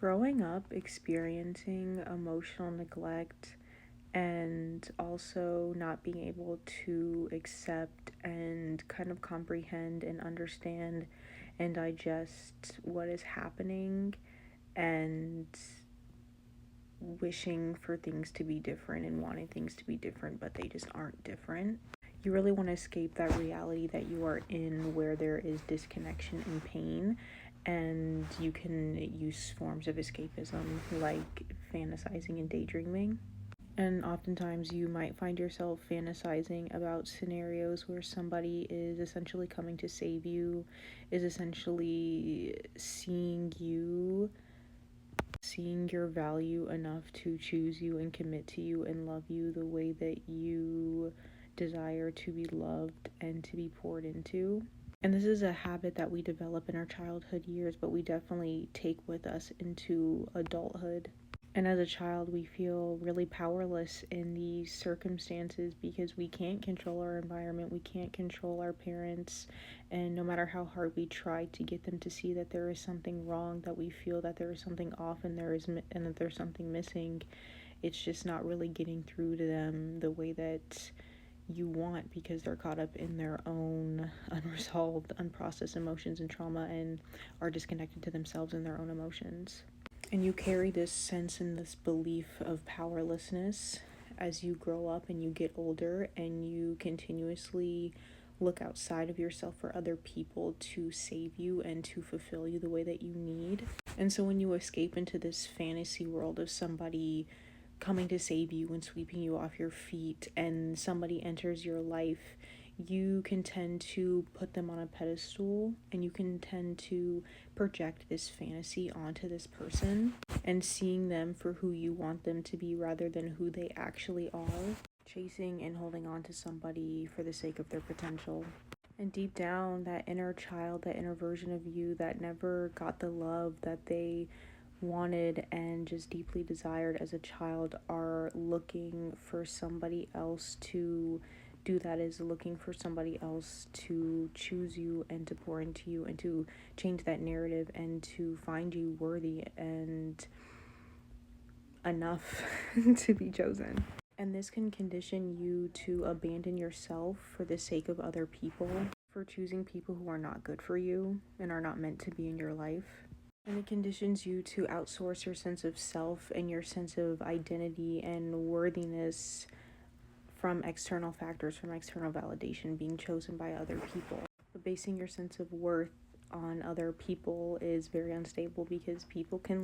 Growing up, experiencing emotional neglect and also not being able to accept and kind of comprehend and understand and digest what is happening and wishing for things to be different and wanting things to be different, but they just aren't different. You really want to escape that reality that you are in where there is disconnection and pain, and you can use forms of escapism like fantasizing and daydreaming. And oftentimes you might find yourself fantasizing about scenarios where somebody is essentially coming to save you, is essentially seeing your value enough to choose you and commit to you and love you the way that you desire to be loved and to be poured into. And this is a habit that we develop in our childhood years, but we definitely take with us into adulthood. And as a child, we feel really powerless in these circumstances because we can't control our environment, we can't control our parents, and no matter how hard we try to get them to see that there is something wrong, that we feel that there is something off and that there's something missing, it's just not really getting through to them the way that you want because they're caught up in their own unresolved, unprocessed emotions and trauma and are disconnected to themselves and their own emotions. And you carry this sense and this belief of powerlessness as you grow up and you get older, and you continuously look outside of yourself for other people to save you and to fulfill you the way that you need. And so when you escape into this fantasy world of somebody coming to save you and sweeping you off your feet, and somebody enters your life, you can tend to put them on a pedestal and you can tend to project this fantasy onto this person and seeing them for who you want them to be rather than who they actually are, chasing and holding on to somebody for the sake of their potential. And deep down, that inner child, that inner version of you that never got the love that they wanted and just deeply desired as a child are looking for somebody else to do that, is looking for somebody else to choose you and to pour into you and to change that narrative and to find you worthy and enough to be chosen. And this can condition you to abandon yourself for the sake of other people, for choosing people who are not good for you and are not meant to be in your life. And it conditions you to outsource your sense of self and your sense of identity and worthiness from external factors, from external validation, being chosen by other people. But basing your sense of worth on other people is very unstable because people can leave.